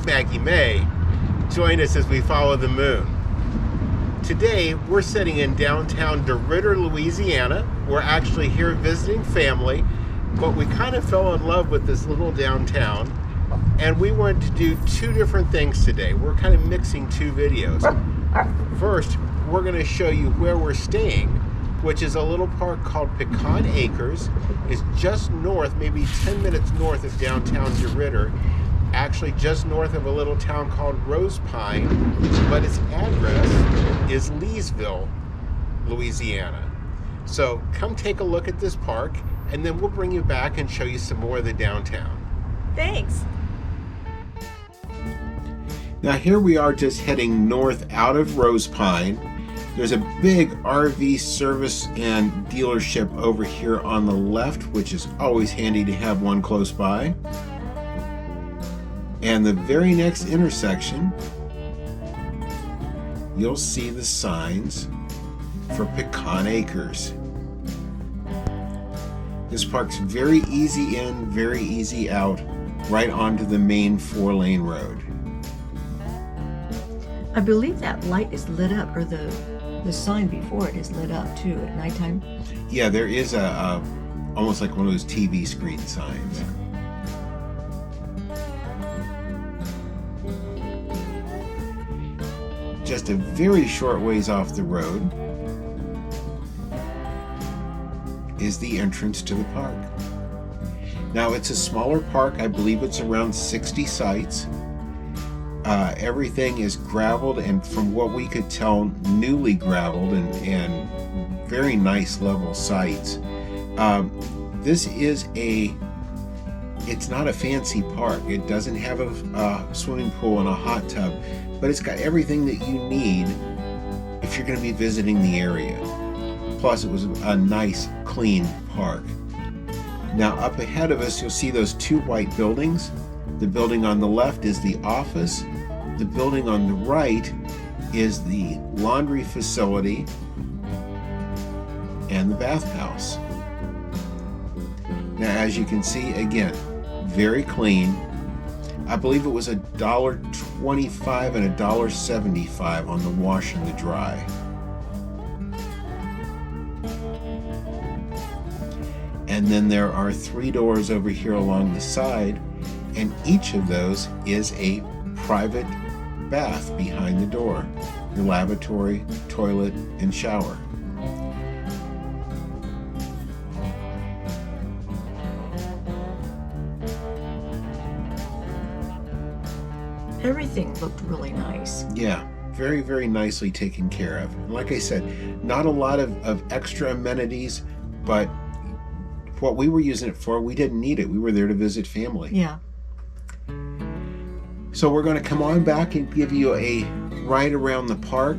Maggie Mae. Join us as we follow the moon. Today, we're sitting in downtown Deridder, Louisiana. We're actually here visiting family, but we kind of fell in love with this little downtown, and we wanted to do two different things today. We're kind of mixing two videos. First, we're going to show you where we're staying, which is a little park called Pecan Acres. It's just north, maybe 10 minutes north of downtown Deridder, actually just north of a little town called Rose Pine, but its address is Leesville, Louisiana. So come take a look at this park, and then we'll bring you back and show you some more of the downtown. Thanks. Now here we are just heading north out of Rose Pine. There's a big RV service and dealership over here on the left, which is always handy to have one close by. And the very next intersection, you'll see the signs for Pecan Acres. This park's very easy in, very easy out, right onto the main 4-lane road. I believe that light is lit up, or the sign before it is lit up too at nighttime. Yeah, there is a almost like one of those TV screen signs. Just a very short ways off the road is the entrance to the park. Now it's a smaller park. I believe it's around 60 sites. Everything is gravelled, and from what we could tell, newly gravelled and very nice level sites. This is it's not a fancy park. It doesn't have a swimming pool and a hot tub, but it's got everything that you need if you're going to be visiting the area. Plus, it was a nice, clean park. Now, up ahead of us, you'll see those two white buildings. The building on the left is the office. The building on the right is the laundry facility and the bathhouse. Now, as you can see, again, very clean. I believe it was $1.25 and $1.75 on the wash and the dry. And then there are 3 doors over here along the side, and each of those is a private bath behind the door. Your lavatory, toilet, and shower. Everything looked really nice. Yeah, very, very nicely taken care of. And like I said, not a lot of extra amenities, but what we were using it for, we didn't need it. We were there to visit family. Yeah. So we're going to come on back and give you a ride around the park.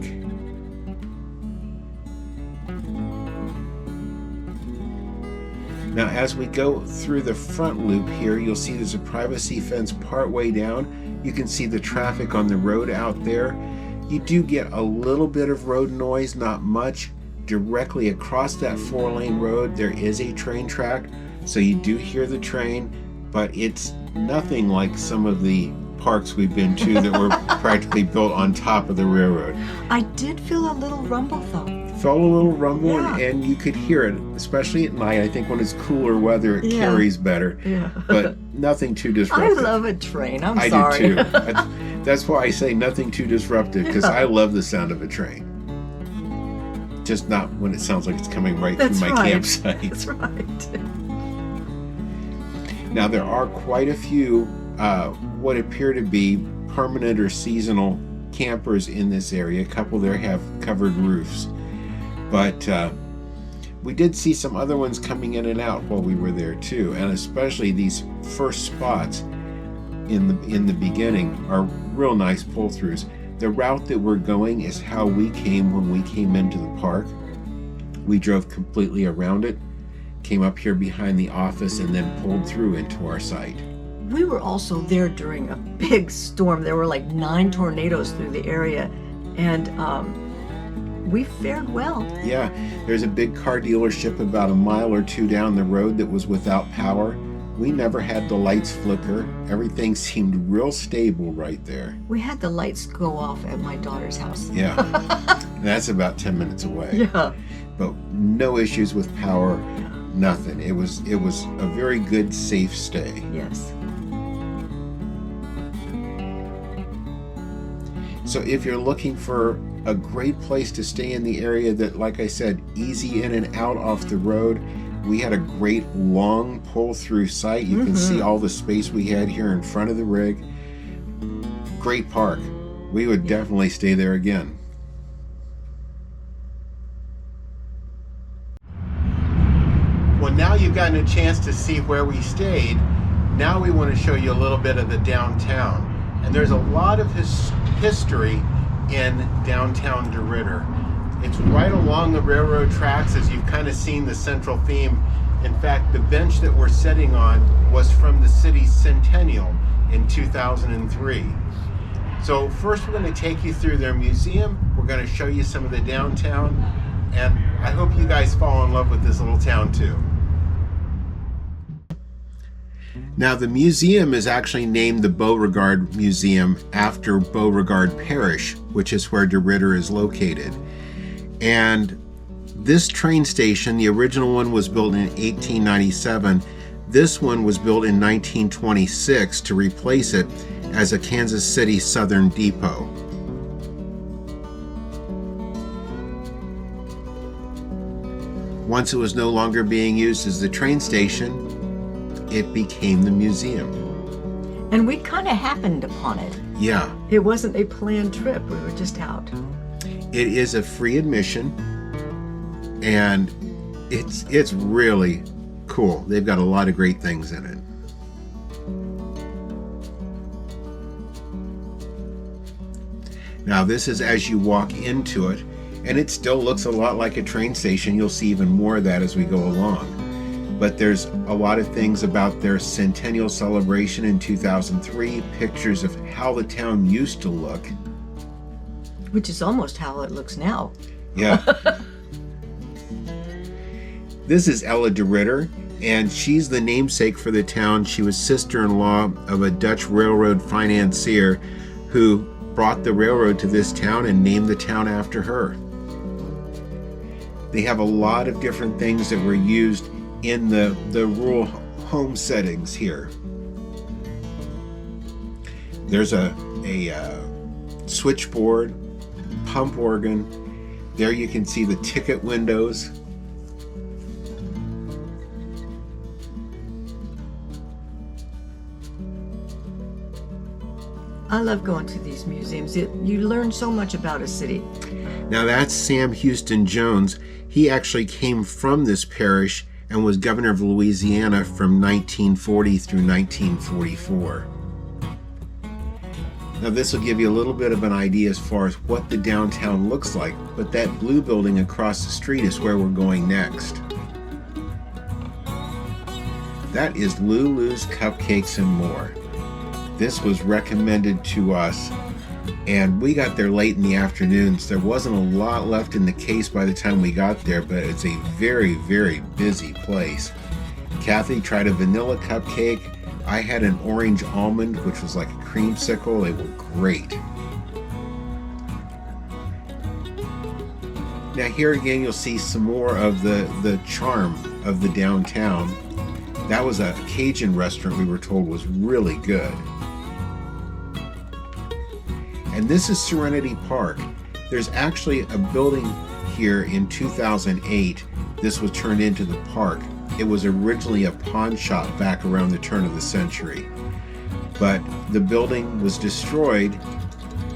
Now, as we go through the front loop here, you'll see there's a privacy fence part way down. You can see the traffic on the road out there. You do get a little bit of road noise, not much. Directly across that 4-lane road, there is a train track, so you do hear the train, but it's nothing like some of the parks we've been to that were practically built on top of the railroad. I did feel a little rumble though. Felt a little rumble, Yeah. and you could hear it, especially at night. I think when it's cooler weather, it Yeah. carries better, Yeah. but nothing too I disruptive. love a train. I sorry. do too. That's why I say nothing too disruptive, because I love the sound of a train. Just not when it sounds like it's coming right That's through my right. campsite. That's right. Now there are quite a few what appear to be permanent or seasonal campers in this area. A couple there have covered roofs, but we did see some other ones coming in and out while we were there too, and especially these first spots in the beginning are real nice pull-throughs. The route that we're going is how we came when we came into the park. We drove completely around it, came up here behind the office, and then pulled through into our site. We were also there during a big storm. There were like 9 tornadoes through the area, and we fared well. Yeah, there's a big car dealership about a mile or two down the road that was without power. We never had the lights flicker. Everything seemed real stable right there. We had the lights go off at my daughter's house. Yeah, that's about 10 minutes away. Yeah. But no issues with power, nothing. It was a very good, safe stay. Yes. So if you're looking for a great place to stay in the area that, like I said, easy in and out off the road, we had a great long pull-through site. You can see all the space we had here in front of the rig. Great park. We would definitely stay there again. Well, now you've gotten a chance to see where we stayed. Now we want to show you a little bit of the downtown. And there's a lot of history in downtown Deridder. It's right along the railroad tracks, as you've kind of seen the central theme. In fact, the bench that we're sitting on was from the city's centennial in 2003. So first we're going to take you through their museum. We're going to show you some of the downtown, and I hope you guys fall in love with this little town too. Now, the museum is actually named the Beauregard Museum after Beauregard Parish, which is where Deridder is located. And this train station, the original one was built in 1897. This one was built in 1926 to replace it as a Kansas City Southern depot. Once it was no longer being used as the train station, it became the museum. And we kind of happened upon it. Yeah. It wasn't a planned trip. We were just out. It is a free admission, and it's really cool. They've got a lot of great things in it. Now, this is as you walk into it, and it still looks a lot like a train station. You'll see even more of that as we go along. But there's a lot of things about their centennial celebration in 2003, pictures of how the town used to look. Which is almost how it looks now. Yeah. This is Ella Deridder, and she's the namesake for the town. She was sister-in-law of a Dutch railroad financier who brought the railroad to this town and named the town after her. They have a lot of different things that were used in the rural home settings here. There's a switchboard, pump organ. There you can see the ticket windows. I love going to these museums. You learn so much about a city. Now that's Sam Houston Jones. He actually came from this parish and was governor of Louisiana from 1940 through 1944. Now this will give you a little bit of an idea as far as what the downtown looks like, but that blue building across the street is where we're going next. That is Lulu's Cupcakes and More. This was recommended to us, and we got there late in the afternoons. There wasn't a lot left in the case by the time we got there, but it's a very, very busy place. Cathy tried a vanilla cupcake. I had an orange almond, which was like a creamsicle. They were great. Now here again, you'll see some more of the charm of the downtown. That was a Cajun restaurant we were told was really good. And this is Serenity Park. There's actually a building here in 2008. This was turned into the park. It was originally a pawn shop back around the turn of the century. But the building was destroyed,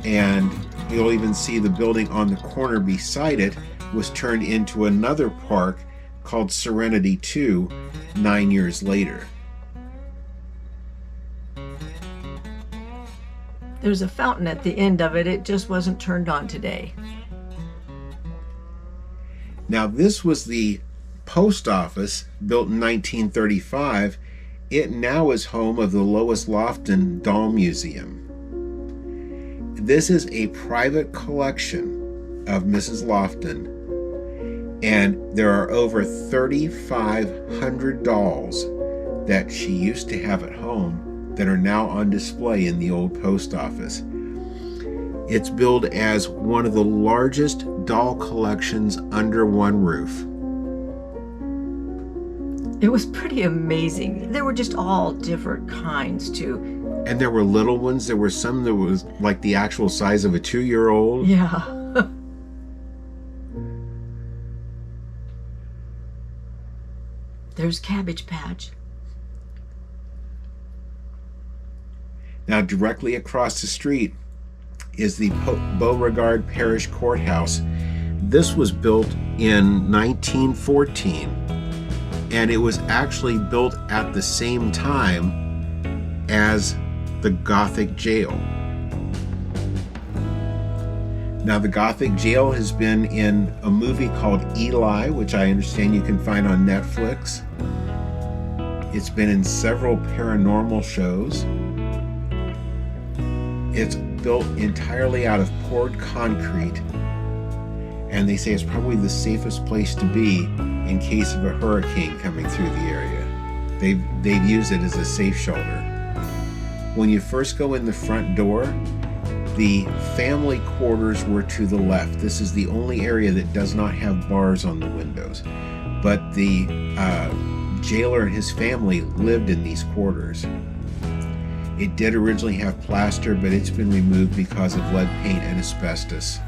and you'll even see the building on the corner beside it was turned into another park called Serenity 2 9 years later. There's a fountain at the end of it. It just wasn't turned on today. Now this was the post office, built in 1935. It now is home of the Lois Lofton Doll Museum. This is a private collection of Mrs. Lofton, and there are over 3,500 dolls that she used to have at home that are now on display in the old post office. It's billed as one of the largest doll collections under one roof. It was pretty amazing. There were just all different kinds too. And there were little ones. There were some that was like the actual size of a 2-year-old. Yeah. There's Cabbage Patch. Now, directly across the street is the Beauregard Parish Courthouse. This was built in 1914, and it was actually built at the same time as the Gothic Jail. Now, the Gothic Jail has been in a movie called Eli, which I understand you can find on Netflix. It's been in several paranormal shows. It's built entirely out of poured concrete, and they say it's probably the safest place to be in case of a hurricane coming through the area. They've used it as a safe shelter. When you first go in the front door, the family quarters were to the left. This is the only area that does not have bars on the windows. But the jailer and his family lived in these quarters. It did originally have plaster, but it's been removed because of lead paint and asbestos.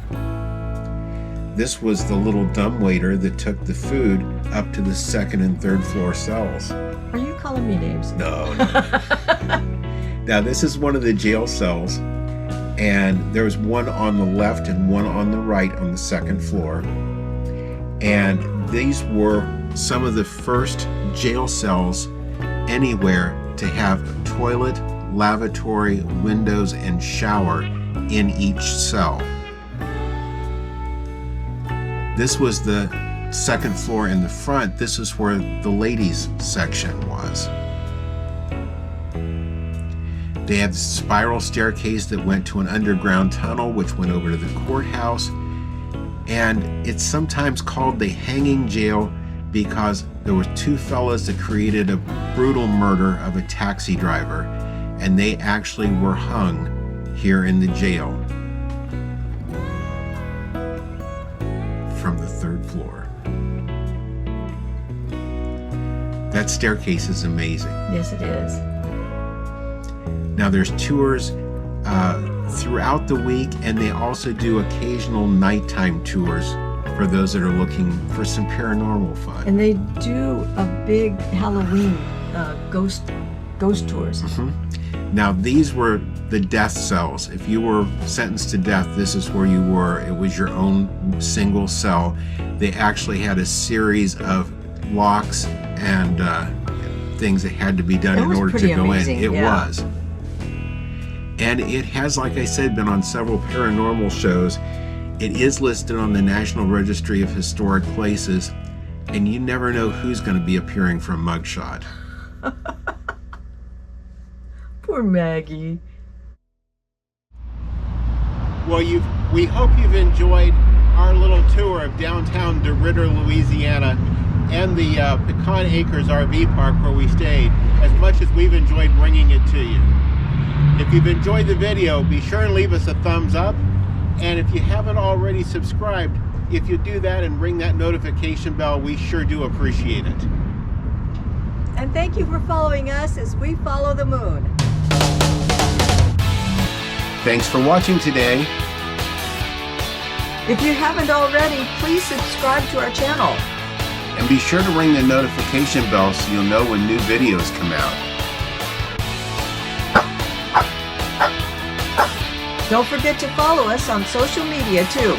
This was the little dumbwaiter that took the food up to the 2nd and 3rd floor cells. Are you calling me names? No. Now, this is one of the jail cells, and there was one on the left and one on the right on the 2nd floor. And these were some of the first jail cells anywhere to have a toilet, lavatory, windows, and shower in each cell. This was the 2nd floor in the front. This is where the ladies section was. They had the spiral staircase that went to an underground tunnel which went over to the courthouse. And it's sometimes called the hanging jail because there were 2 fellas that created a brutal murder of a taxi driver, and they actually were hung here in the jail from the 3rd floor. That staircase is amazing. Yes, it is. Now, there's tours throughout the week, and they also do occasional nighttime tours for those that are looking for some paranormal fun. And they do a big Halloween ghost tours. Mm-hmm. Now, these were the death cells. If you were sentenced to death, this is where you were. It was your own single cell. They actually had a series of locks and things that had to be done in order to go amazing. in. It Yeah. was. And it has, like I said, been on several paranormal shows. It is listed on the National Registry of Historic Places, and you never know who's going to be appearing for a mugshot. Poor Maggie. Well, we hope you've enjoyed our little tour of downtown Deridder, Louisiana, and the Pecan Acres RV Park where we stayed, as much as we've enjoyed bringing it to you. If you've enjoyed the video, be sure and leave us a thumbs up. And if you haven't already subscribed, if you do that and ring that notification bell, we sure do appreciate it. And thank you for following us as we follow the moon. Thanks for watching today. If you haven't already, please subscribe to our channel. And be sure to ring the notification bell so you'll know when new videos come out. Don't forget to follow us on social media too.